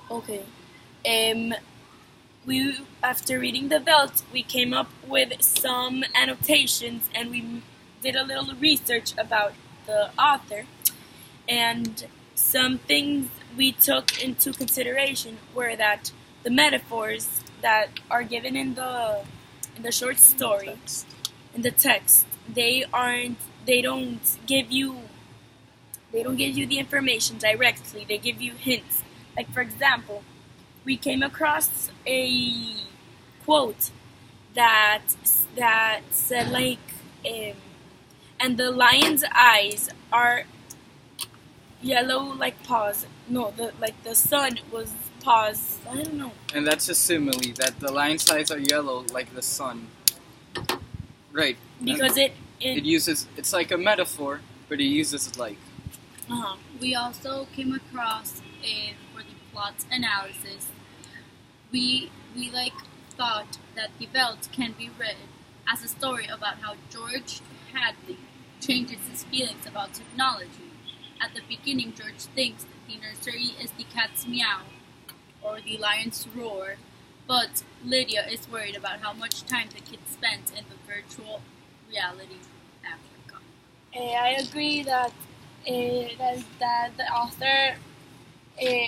Okay. Um, we after reading the Veldt, we came up with some annotations and we did a little research about the author. And some things we took into consideration were that the metaphors that are given in the short story in the text they don't give you the information directly. They give you hints. Like for example, we came across a quote that that said like um, and the lion's eyes are yellow like paws. No, the sun was paws. I don't know. And that's a simile, that the lion's eyes are yellow like the sun. Right. Because it uses, it's like a metaphor, but it uses like. We also came across for the plot analysis. We thought that the Veldt can be read as a story about how George Hadley changes his feelings about technology. At the beginning, George thinks that the nursery is the cat's meow or the lion's roar, but Lydia is worried about how much time the kid spends in the virtual reality Africa. I agree that that the author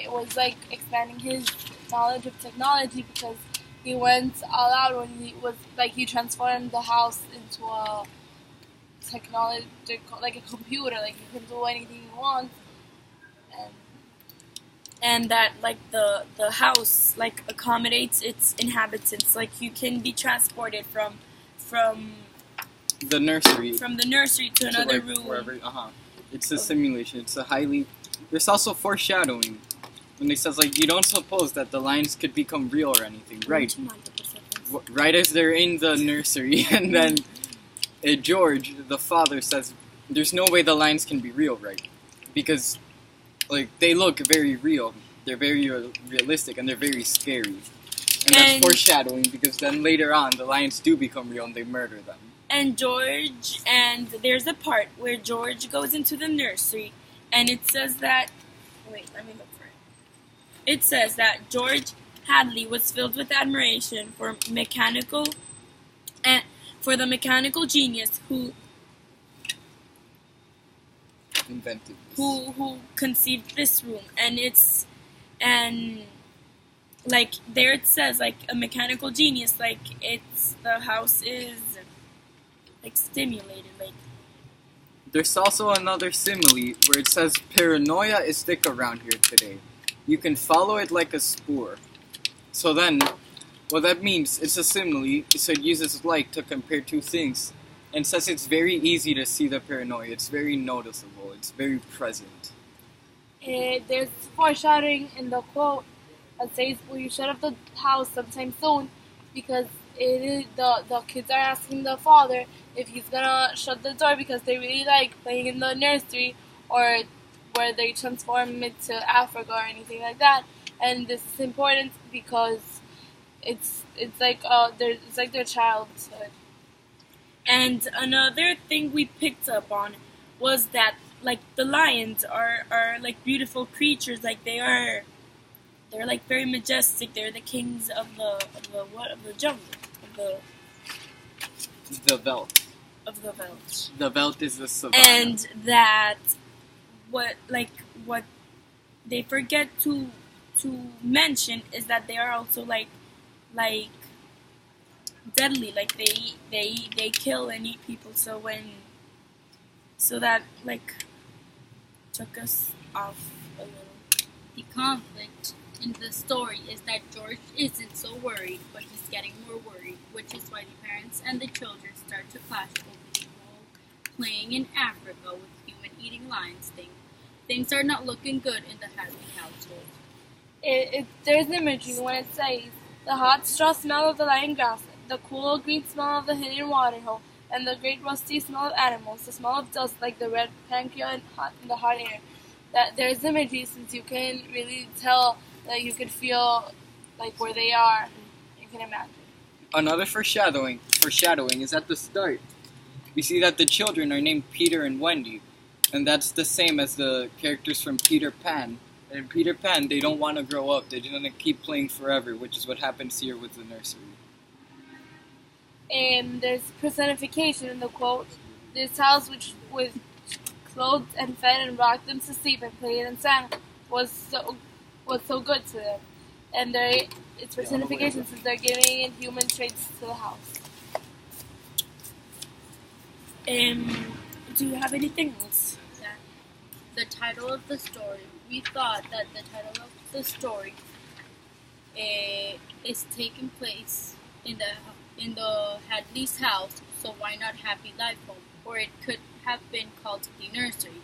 was like expanding his knowledge of technology because he went all out when he transformed the house into a technological, like a computer, like you can do anything you want, and that like the house like accommodates its inhabitants. Like you can be transported from the nursery to another like room. Wherever, It's a simulation. It's a highly. There's also foreshadowing when they says like you don't suppose that the lions could become real or anything, right? Right as they're in the nursery, and then George, the father, says, "There's no way the lions can be real, right? Because like they look very real. They're very realistic, and they're very scary." And that's foreshadowing because then later on the lions do become real and they murder them. And there's a part where George goes into the nursery, and it says that. Wait, let me look for it. It says that George Hadley was filled with admiration for the mechanical genius who Invented this. who conceived this room, and like there it says like a mechanical genius, like the house is like stimulated, like. There's also another simile where it says paranoia is thick around here today. You can follow it like a spoor. So then, what that means, it's a simile, so it uses like to compare two things, and says it's very easy to see the paranoia. It's very noticeable. It's very present. There's foreshadowing in the quote that says, "Will you shut up the house sometime soon?" Because the kids are asking the father if he's gonna shut the door because they really like playing in the nursery or where they transform it to Africa or anything like that. And this is important because it's like their childhood. And another thing we picked up on was that like the lions are like beautiful creatures. Like they're like very majestic. They're the kings of the jungle The Veldt. of the Veldt. The Veldt is the savannah. And that what they forget to mention is that they are also like deadly. Like they kill and eat people. So that like took us off a little. The conflict in the story is that George isn't so worried, but he's getting more worried, which is why the parents and the children start to clash over the whole playing in Africa with human-eating lions thing. Things are not looking good in the Hadley household. There's imagery when it says the hot straw smell of the lying grass, the cool green smell of the hidden water hole, and the great rusty smell of animals, the smell of dust like the red pancreas in the hot air. That there's imagery since you can really tell that you can feel like where they are. You can imagine. Another foreshadowing is at the start. We see that the children are named Peter and Wendy, and that's the same as the characters from Peter Pan And in Peter Pan, they don't want to grow up. They just want to keep playing forever, which is what happens here with the nursery. There's personification in the quote. This house, which was clothed and fed and rocked them to sleep and played and sang, was so good to them. And it's personification since they're giving in human traits to the house. Do you have anything else? Yeah. The title of the story. We thought that the title of the story is taking place in the Hadley's house, so why not Happy Life Home? Or it could have been called the nursery,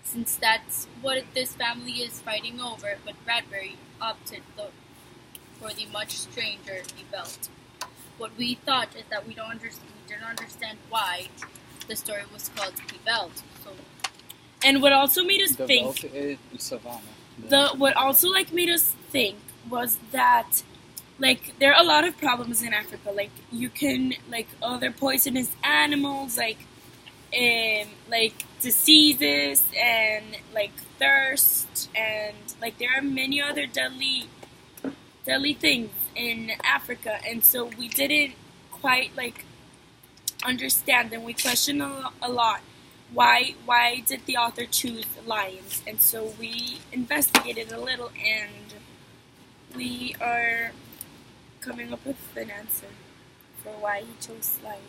since that's what this family is fighting over, but Bradbury opted for the much stranger the Veldt. What we thought is that we didn't understand why the story was called the Veldt. So, and what also made us The think, Veldt is the savannah. what also made us think was that there are a lot of problems in Africa. You can other poisonous animals, diseases and thirst, and there are many other deadly things in Africa, and so we didn't quite understand, and we questioned a lot why did the author choose lions, and so we investigated a little, and we are coming up with an answer for why he chose lions.